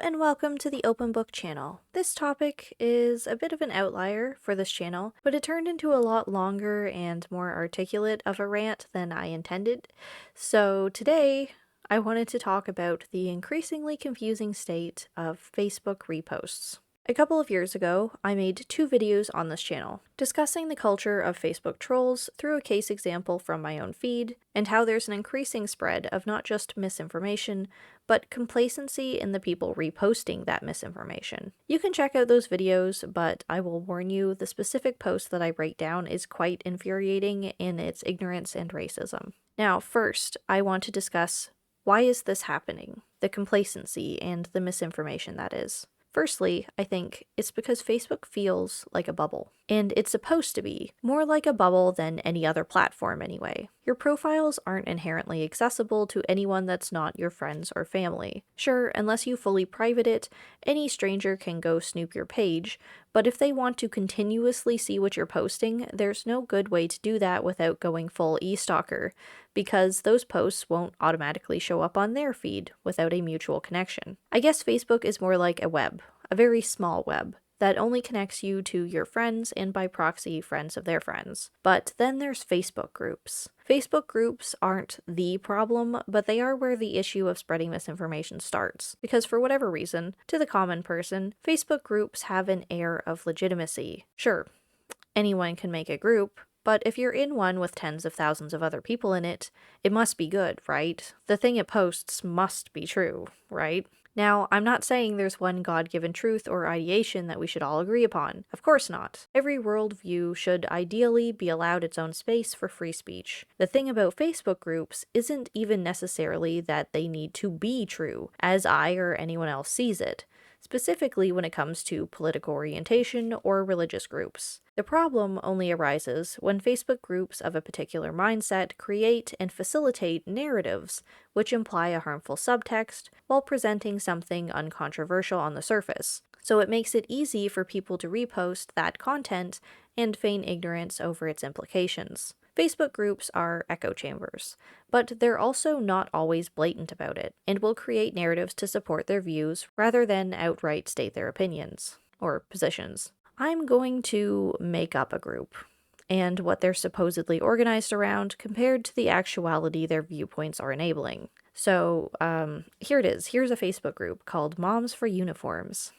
and welcome to the Open Book channel. This topic is a bit of an outlier for this channel, but it turned into a lot longer and more articulate of a rant than I intended. So today, I wanted to talk about the increasingly confusing state of Facebook reposts. A couple of years ago, I made 2 videos on this channel, discussing the culture of Facebook trolls through a case example from my own feed, and how there's an increasing spread of not just misinformation, but complacency in the people reposting that misinformation. You can check out those videos, but I will warn you, the specific post that I break down is quite infuriating in its ignorance and racism. Now, first, I want to discuss why is this happening? The complacency and the misinformation, that is. Firstly, I think it's because Facebook feels like a bubble, and it's supposed to be more like a bubble than any other platform anyway. Your profiles aren't inherently accessible to anyone that's not your friends or family. Sure, unless you fully private it, any stranger can go snoop your page, but if they want to continuously see what you're posting, there's no good way to do that without going full e-stalker, because those posts won't automatically show up on their feed without a mutual connection. I guess Facebook is more like a web, a very small web, that only connects you to your friends and by proxy friends of their friends. But then there's Facebook groups. Facebook groups aren't the problem, but they are where the issue of spreading misinformation starts. Because for whatever reason, to the common person, Facebook groups have an air of legitimacy. Sure, anyone can make a group, but if you're in one with tens of thousands of other people in it, it must be good, right? The thing it posts must be true, right? Now, I'm not saying there's one God-given truth or ideation that we should all agree upon. Of course not. Every worldview should ideally be allowed its own space for free speech. The thing about Facebook groups isn't even necessarily that they need to be true, as I or anyone else sees it, specifically when it comes to political orientation or religious groups. The problem only arises when Facebook groups of a particular mindset create and facilitate narratives which imply a harmful subtext while presenting something uncontroversial on the surface. So it makes it easy for people to repost that content and feign ignorance over its implications. Facebook groups are echo chambers, but they're also not always blatant about it, and will create narratives to support their views rather than outright state their opinions, or positions. I'm going to make up a group, and what they're supposedly organized around compared to the actuality their viewpoints are enabling. So, here it is. Here's a Facebook group called Moms for Uniforms.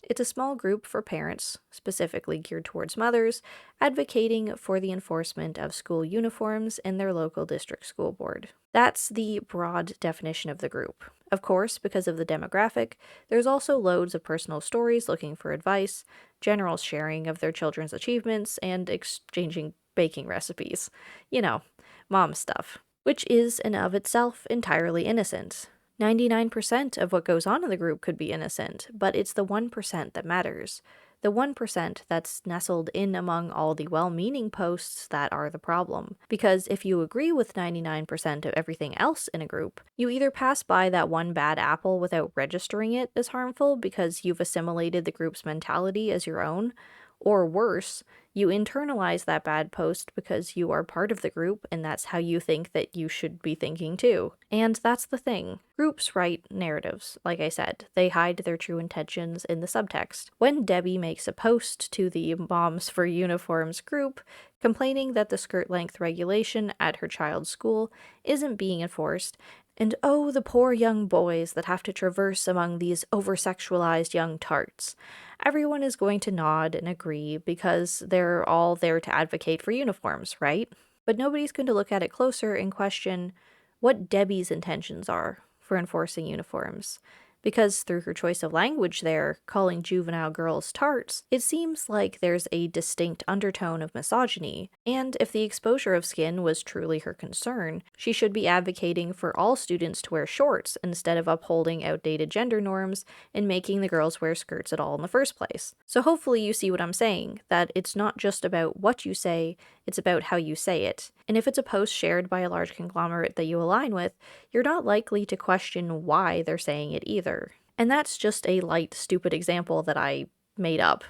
It's a small group for parents, specifically geared towards mothers, advocating for the enforcement of school uniforms in their local district school board. That's the broad definition of the group. Of course, because of the demographic, there's also loads of personal stories looking for advice, general sharing of their children's achievements, and exchanging baking recipes. You know, mom stuff. Which is, in of itself, entirely innocent. 99% of what goes on in the group could be innocent, but it's the 1% that matters. The 1% that's nestled in among all the well-meaning posts that are the problem. Because if you agree with 99% of everything else in a group, you either pass by that one bad apple without registering it as harmful because you've assimilated the group's mentality as your own, or worse, you internalize that bad post because you are part of the group and that's how you think that you should be thinking too. And that's the thing. Groups write narratives, like I said. They hide their true intentions in the subtext. When Debbie makes a post to the Moms for Uniforms group complaining that the skirt length regulation at her child's school isn't being enforced, and oh, the poor young boys that have to traverse among these over-sexualized young tarts. Everyone is going to nod and agree because they're all there to advocate for uniforms, right? But nobody's going to look at it closer and question what Debbie's intentions are for enforcing uniforms. Because through her choice of language there, calling juvenile girls tarts, it seems like there's a distinct undertone of misogyny, and if the exposure of skin was truly her concern, she should be advocating for all students to wear shorts instead of upholding outdated gender norms and making the girls wear skirts at all in the first place. So hopefully you see what I'm saying, that it's not just about what you say, it's about how you say it. And if it's a post shared by a large conglomerate that you align with, you're not likely to question why they're saying it either. And that's just a light, stupid example that I made up.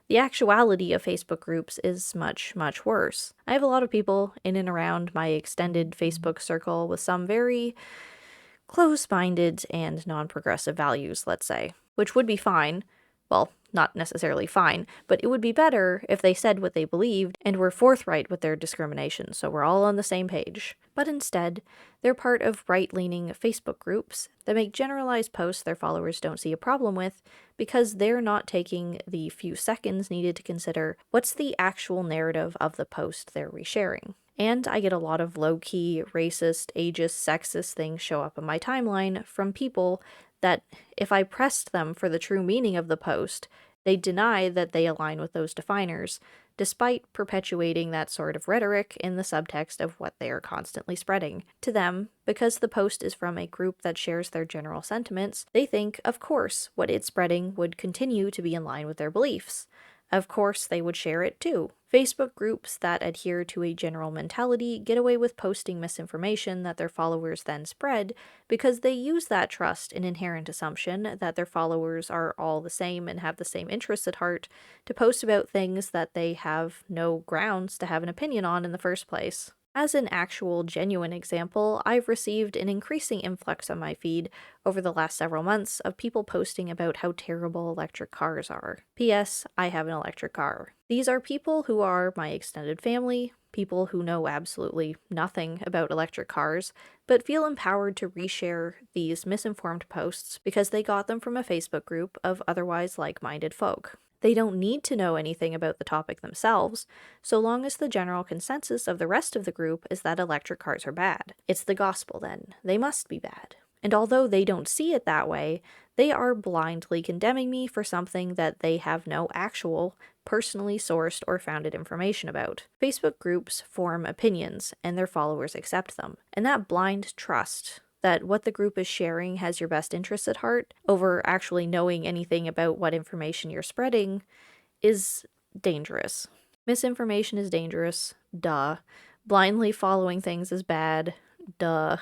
The actuality of Facebook groups is much, much worse. I have a lot of people in and around my extended Facebook circle with some very close-minded and non-progressive values, let's say. which would be fine. Well, not necessarily fine, but it would be better if they said what they believed and were forthright with their discrimination, so we're all on the same page. But instead, they're part of right-leaning Facebook groups that make generalized posts their followers don't see a problem with because they're not taking the few seconds needed to consider what's the actual narrative of the post they're resharing. And I get a lot of low-key, racist, ageist, sexist things show up on my timeline from people that, if I pressed them for the true meaning of the post, they deny that they align with those definers, despite perpetuating that sort of rhetoric in the subtext of what they are constantly spreading. To them, because the post is from a group that shares their general sentiments, they think, of course, what it's spreading would continue to be in line with their beliefs. Of course, they would share it too. Facebook groups that adhere to a general mentality get away with posting misinformation that their followers then spread because they use that trust and inherent assumption that their followers are all the same and have the same interests at heart to post about things that they have no grounds to have an opinion on in the first place. As an actual genuine example, I've received an increasing influx on my feed over the last several months of people posting about how terrible electric cars are. P.S. I have an electric car. These are people who are my extended family, people who know absolutely nothing about electric cars, but feel empowered to reshare these misinformed posts because they got them from a Facebook group of otherwise like-minded folk. They don't need to know anything about the topic themselves, so long as the general consensus of the rest of the group is that electric cars are bad. It's the gospel then. They must be bad. And although they don't see it that way, they are blindly condemning me for something that they have no actual, personally sourced or founded information about. Facebook groups form opinions, and their followers accept them. And that blind trust that what the group is sharing has your best interests at heart, over actually knowing anything about what information you're spreading, is dangerous. Misinformation is dangerous, duh. Blindly following things is bad, duh.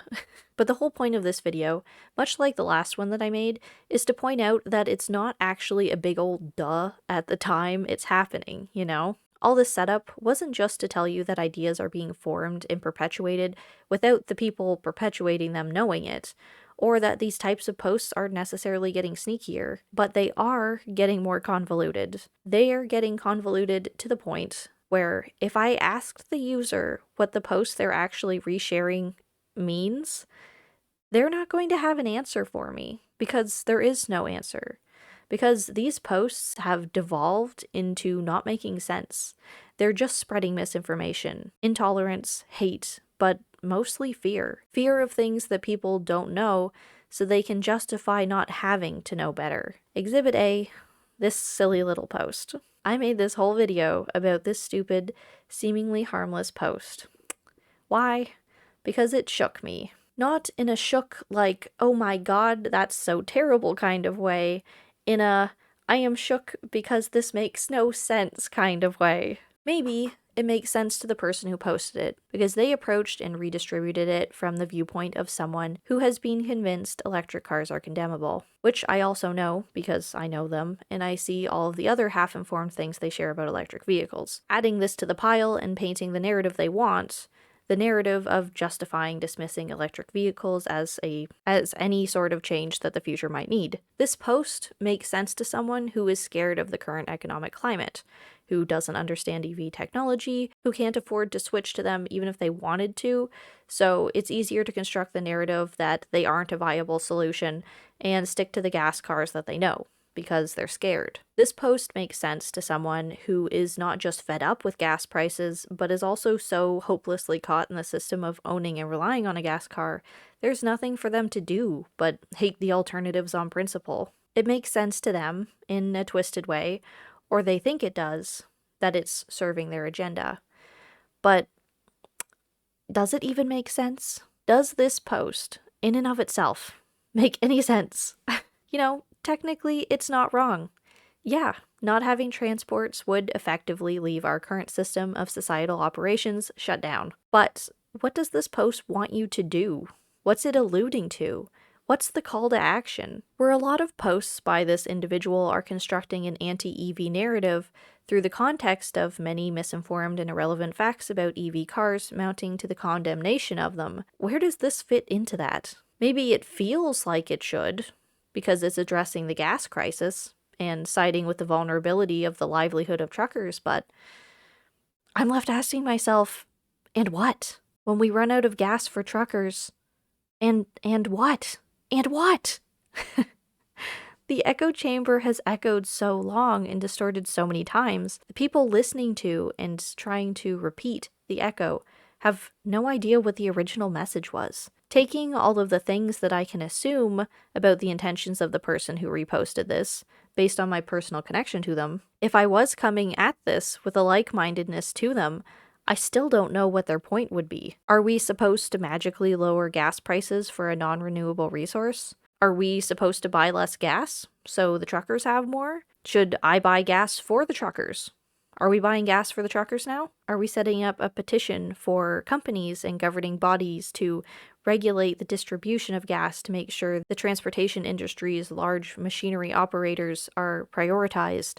But the whole point of this video, much like the last one that I made, is to point out that it's not actually a big old duh at the time it's happening, you know? All this setup wasn't just to tell you that ideas are being formed and perpetuated without the people perpetuating them knowing it, or that these types of posts are necessarily getting sneakier, but they are getting more convoluted. They are getting convoluted to the point where if I asked the user what the post they're actually resharing means, they're not going to have an answer for me, because there is no answer. Because these posts have devolved into not making sense. They're just spreading misinformation, intolerance, hate, but mostly fear. Fear of things that people don't know so they can justify not having to know better. Exhibit A, this silly little post. I made this whole video about this stupid, seemingly harmless post. Why? Because it shook me. Not in a shook like, oh my god, that's so terrible kind of way, in a, I am shook because this makes no sense kind of way. Maybe it makes sense to the person who posted it, because they approached and redistributed it from the viewpoint of someone who has been convinced electric cars are condemnable, which I also know because I know them, and I see all of the other half-informed things they share about electric vehicles. Adding this to the pile and painting the narrative they want, the narrative of justifying dismissing electric vehicles as any sort of change that the future might need. This post makes sense to someone who is scared of the current economic climate, who doesn't understand EV technology, who can't afford to switch to them even if they wanted to, so it's easier to construct the narrative that they aren't a viable solution and stick to the gas cars that they know, because they're scared. This post makes sense to someone who is not just fed up with gas prices, but is also so hopelessly caught in the system of owning and relying on a gas car, there's nothing for them to do but hate the alternatives on principle. It makes sense to them, in a twisted way, or they think it does, that it's serving their agenda. But does it even make sense? Does this post, in and of itself, make any sense? You know, technically, it's not wrong. Yeah, not having transports would effectively leave our current system of societal operations shut down. But what does this post want you to do? What's it alluding to? What's the call to action? Where a lot of posts by this individual are constructing an anti-EV narrative through the context of many misinformed and irrelevant facts about EV cars mounting to the condemnation of them, where does this fit into that? Maybe it feels like it should, because it's addressing the gas crisis and siding with the vulnerability of the livelihood of truckers, but I'm left asking myself, and what? When we run out of gas for truckers, and what? And what? The echo chamber has echoed so long and distorted so many times. The people listening to and trying to repeat the echo have no idea what the original message was. Taking all of the things that I can assume about the intentions of the person who reposted this, based on my personal connection to them, if I was coming at this with a like-mindedness to them, I still don't know what their point would be. Are we supposed to magically lower gas prices for a non-renewable resource? Are we supposed to buy less gas so the truckers have more? Should I buy gas for the truckers? Are we buying gas for the truckers now? Are we setting up a petition for companies and governing bodies to regulate the distribution of gas to make sure the transportation industry's large machinery operators are prioritized?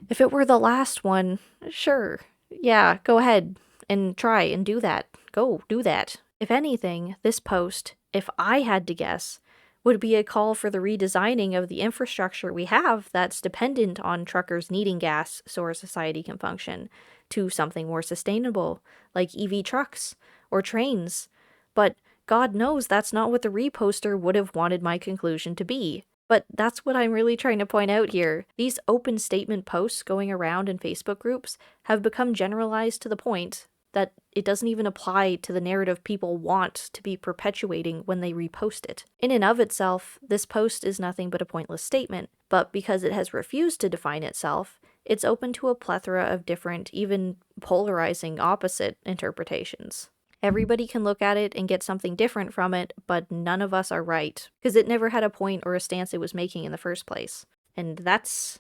If it were the last one, sure. Yeah, go ahead and try and do that. Go do that. If anything, this post, if I had to guess, would be a call for the redesigning of the infrastructure we have that's dependent on truckers needing gas so our society can function, to something more sustainable, like EV trucks or trains. But God knows that's not what the reposter would have wanted my conclusion to be. But that's what I'm really trying to point out here. These open statement posts going around in Facebook groups have become generalized to the point that it doesn't even apply to the narrative people want to be perpetuating when they repost it. In and of itself, this post is nothing but a pointless statement, but because it has refused to define itself, it's open to a plethora of different, even polarizing opposite interpretations. Everybody can look at it and get something different from it, but none of us are right, because it never had a point or a stance it was making in the first place. And that's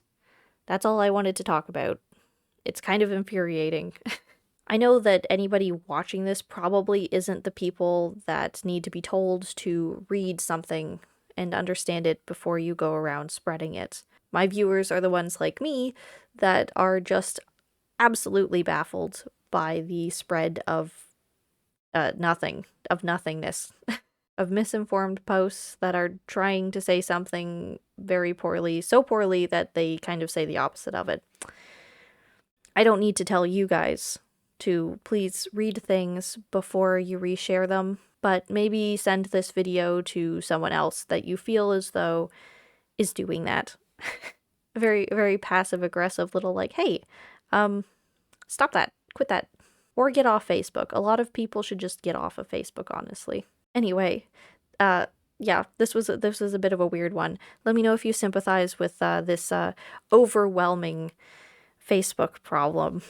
all I wanted to talk about. It's kind of infuriating. I know that anybody watching this probably isn't the people that need to be told to read something and understand it before you go around spreading it. My viewers are the ones like me that are just absolutely baffled by the spread of nothingness, of misinformed posts that are trying to say something very poorly, so poorly that they kind of say the opposite of it. I don't need to tell you guys to please read things before you reshare them, but maybe send this video to someone else that you feel as though is doing that. Very, very passive-aggressive little like, hey, stop that, quit that, or get off Facebook. A lot of people should just get off of Facebook, honestly. Anyway, yeah, this was a bit of a weird one. Let me know if you sympathize with this overwhelming Facebook problem.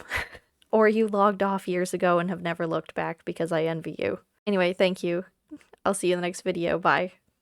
Or you logged off years ago and have never looked back because I envy you. Anyway, thank you. I'll see you in the next video. Bye.